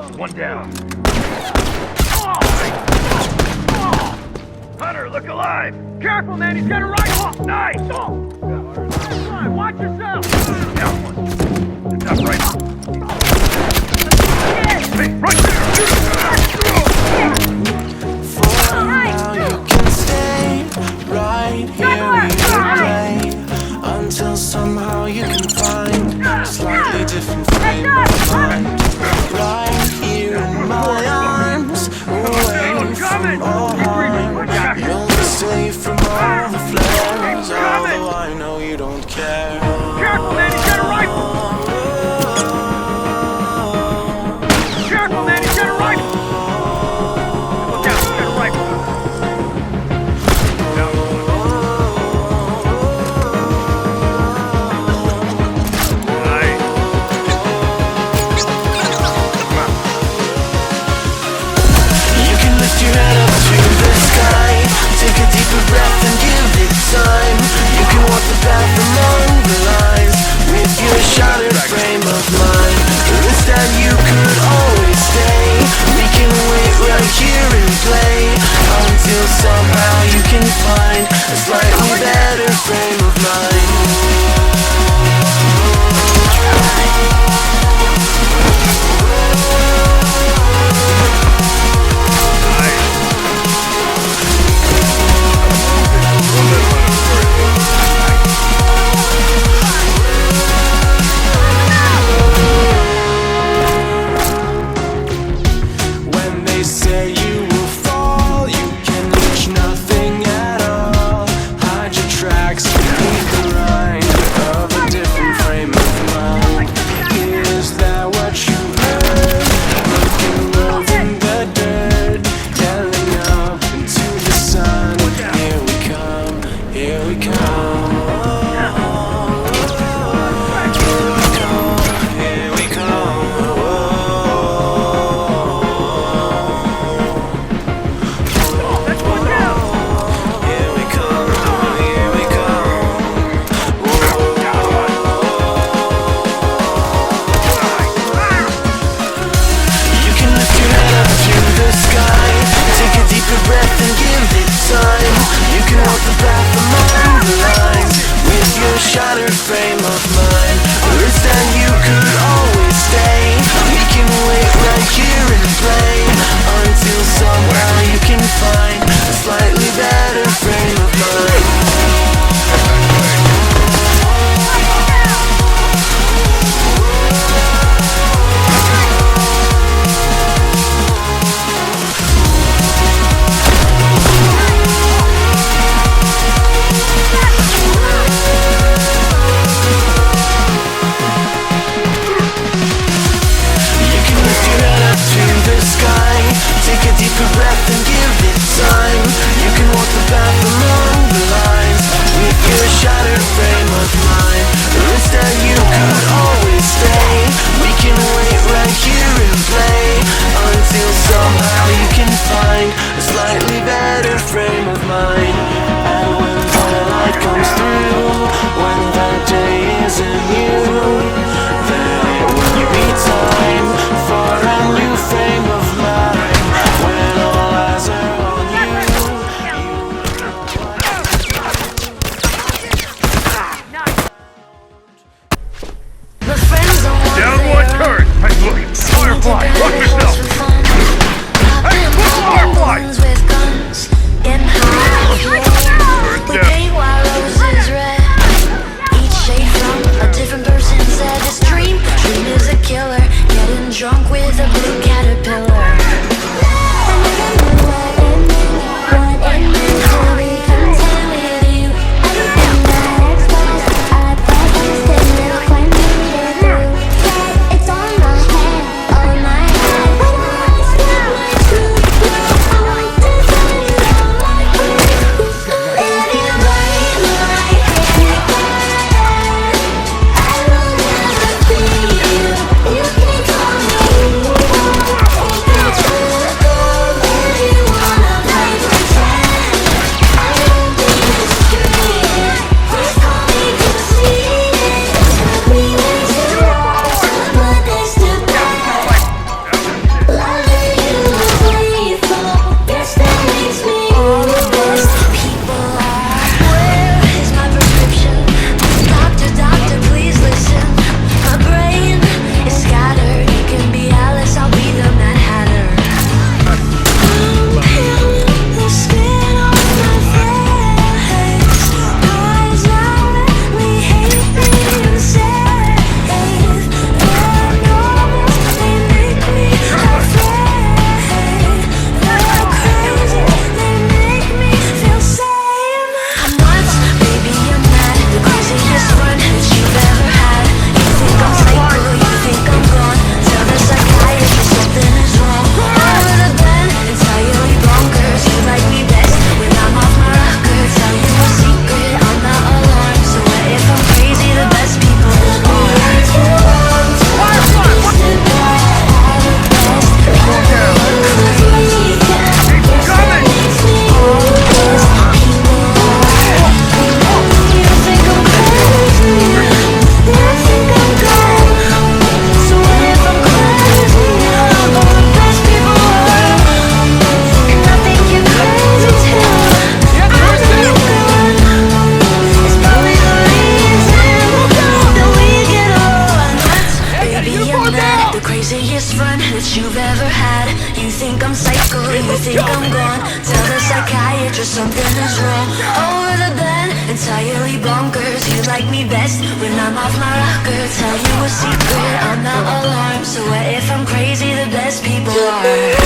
One down. Hunter, look alive! Careful, man, he's got a rifle! Nice! Come on, watch yourself! Down one. It's not right. Hey, right there! For now you can stay right here where you play, until somehow you can find a slightly different frame of mind. Right here in my arms, away from all harm. You'll be safe from all the flares, although I know you don't care. Careful, man, he's got a rifle! Careful, man, he's got a rifle! Look out, he's got a rifle! Down one. Nice. You can lift your head up to the sky, take a deeper breath and give it time. You can walk the path among the lines, with your shattered frame of mind. Instead you could always stay, we can wait right here and play, until somehow you can find a slightly better frame of mind. When they say you will fall, you can reach nothing at all. Hide your tracks beneath the rind of a different frame of mind. Is that what you heard? Looking love in the dirt, yelling up into the sun. Here we come, here we come. Here we come. Let's go down! Here we come, here we come. You can lift your head up to the sky, take a deeper breath and give it time. You can walk the path among the lines, with your shattered frame of mind. Or instead you could always stay, we can wait right here and play, until somehow you can find a slightly better frame of mind. You can lift your head up to the sky, take a deeper breath and give it time. You can walk the path among the lines, with your shattered frame of mind. Or instead you could always stay, we can wait right here and play, until somehow you can find a slightly better frame of mind. And when the light comes through, when the day isn't new, then it will be time for a new frame of mind. When all eyes are on Down one turret! Hey, look! Firefly! Watch yourself! Hey, look, Firefly! Turret down! Drunk with a blue caterpillar. craziest friend that you've ever had. You think I'm psycho, you think I'm gone. Tell the psychiatrist something is wrong. Over the bed, entirely bonkers. You like me best when I'm off my rocker. Tell you a secret, I'm not alarmed. So what if I'm crazy? The best people are.